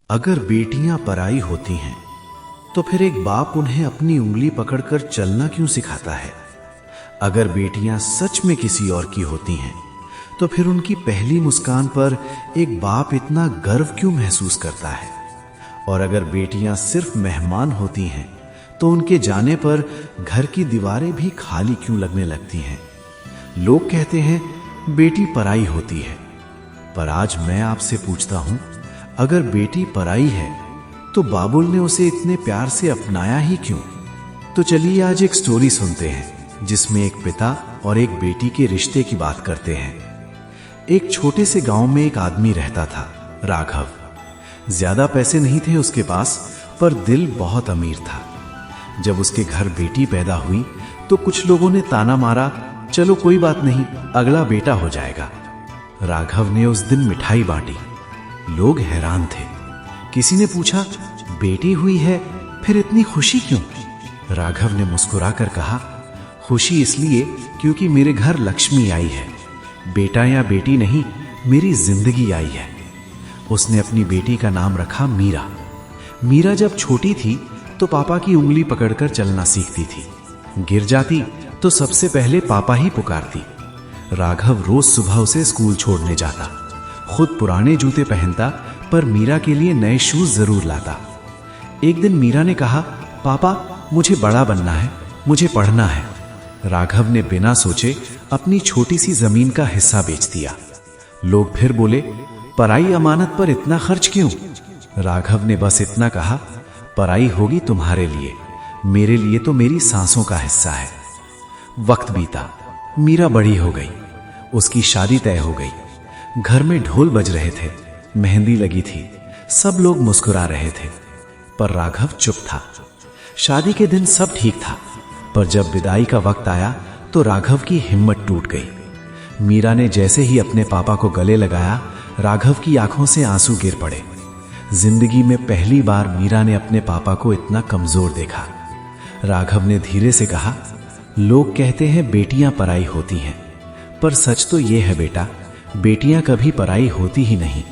अगर बेटियां पराई होती हैं तो फिर एक बाप उन्हें अपनी उंगली पकड़कर चलना क्यों सिखाता है? अगर बेटियां सच में किसी और की होती हैं तो फिर उनकी पहली मुस्कान पर एक बाप इतना गर्व क्यों महसूस करता है? और अगर बेटियां सिर्फ मेहमान होती हैं तो उनके जाने पर घर की दीवारें भी खाली क्यों लगने लगती हैं? लोग कहते हैं बेटी पराई होती है, पर आज मैं आपसे पूछता हूं, अगर बेटी पराई है तो बाबुल ने उसे इतने प्यार से अपनाया ही क्यों? तो चलिए आज एक स्टोरी सुनते हैं जिसमें एक पिता और एक बेटी के रिश्ते की बात करते हैं। एक छोटे से गांव में एक आदमी रहता था, राघव। ज्यादा पैसे नहीं थे उसके पास, पर दिल बहुत अमीर था। जब उसके घर बेटी पैदा हुई तो कुछ लोगों ने ताना मारा, चलो कोई बात नहीं, अगला बेटा हो जाएगा। राघव ने उस दिन मिठाई बांटी। लोग हैरान थे। किसी ने पूछा, बेटी हुई है फिर इतनी खुशी क्यों? राघव ने मुस्कुराकर कहा, खुशी इसलिए क्योंकि मेरे घर लक्ष्मी आई है। बेटा या बेटी नहीं, मेरी जिंदगी आई है। उसने अपनी बेटी का नाम रखा मीरा। मीरा जब छोटी थी तो पापा की उंगली पकड़कर चलना सीखती थी। गिर जाती तो सबसे पहले पापा ही पुकारती। राघव रोज सुबह उसे स्कूल छोड़ने जाता, खुद पुराने जूते पहनता, पर मीरा के लिए नए शूज जरूर लाता। एक दिन मीरा ने कहा, पापा मुझे बड़ा बनना है, मुझे पढ़ना है। राघव ने बिना सोचे अपनी छोटी सी जमीन का हिस्सा बेच दिया। लोग फिर बोले, पराई अमानत पर इतना खर्च क्यों? राघव ने बस इतना कहा, पराई होगी तुम्हारे लिए, मेरे लिए तो मेरी सांसों का हिस्सा है। वक्त बीता, मीरा बड़ी हो गई, उसकी शादी तय हो गई। घर में ढोल बज रहे थे, मेहंदी लगी थी, सब लोग मुस्कुरा रहे थे, पर राघव चुप था। शादी के दिन सब ठीक था, पर जब विदाई का वक्त आया तो राघव की हिम्मत टूट गई। मीरा ने जैसे ही अपने पापा को गले लगाया, राघव की आंखों से आंसू गिर पड़े। जिंदगी में पहली बार मीरा ने अपने पापा को इतना कमजोर देखा। राघव ने धीरे से कहा, लोग कहते हैं बेटियां पराई होती हैं, पर सच तो यह है बेटा, बेटियां कभी पराई होती ही नहीं।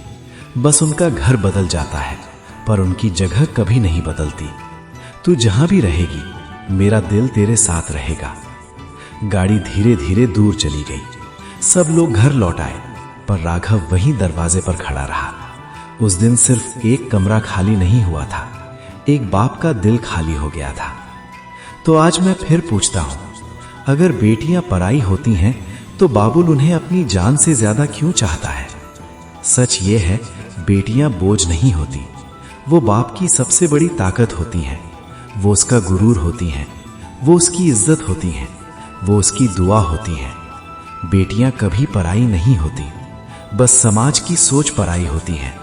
बस उनका घर बदल जाता है, पर उनकी जगह कभी नहीं बदलती। तू जहां भी रहेगी, मेरा दिल तेरे साथ रहेगा। गाड़ी धीरे धीरे दूर चली गई। सब लोग घर लौट आए, पर राघव वहीं दरवाजे पर खड़ा रहा। उस दिन सिर्फ एक कमरा खाली नहीं हुआ था, एक बाप का दिल खाली हो गया था। तो आज मैं फिर पूछता हूं, अगर बेटियां पराई होती हैं तो बाबुल उन्हें अपनी जान से ज्यादा क्यों चाहता है? सच ये है, बेटियां बोझ नहीं होती, वो बाप की सबसे बड़ी ताकत होती हैं। वो उसका गुरूर होती हैं, वो उसकी इज्जत होती हैं, वो उसकी दुआ होती हैं। बेटियां कभी पराई नहीं होती, बस समाज की सोच पराई होती है।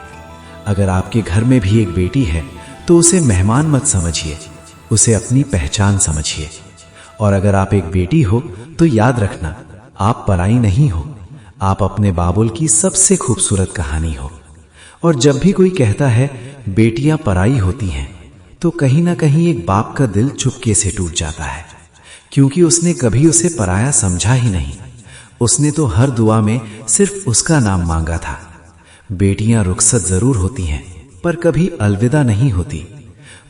अगर आपके घर में भी एक बेटी है तो उसे मेहमान मत समझिए, उसे अपनी पहचान समझिए। और अगर आप एक बेटी हो तो याद रखना, आप पराई नहीं हो, आप अपने बाबुल की सबसे खूबसूरत कहानी हो। और जब भी कोई कहता है बेटियां पराई होती हैं, तो कहीं ना कहीं एक बाप का दिल चुपके से टूट जाता है, क्योंकि उसने कभी उसे पराया समझा ही नहीं। उसने तो हर दुआ में सिर्फ उसका नाम मांगा था। बेटियां रुखसत जरूर होती हैं, पर कभी अलविदा नहीं होती।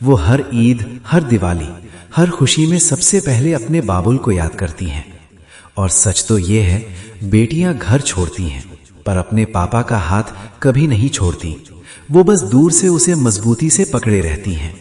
वो हर ईद, हर दिवाली, हर खुशी में सबसे पहले अपने बाबुल को याद करती हैं। और सच तो ये है, बेटियां घर छोड़ती हैं, पर अपने पापा का हाथ कभी नहीं छोड़ती। वो बस दूर से उसे मजबूती से पकड़े रहती हैं।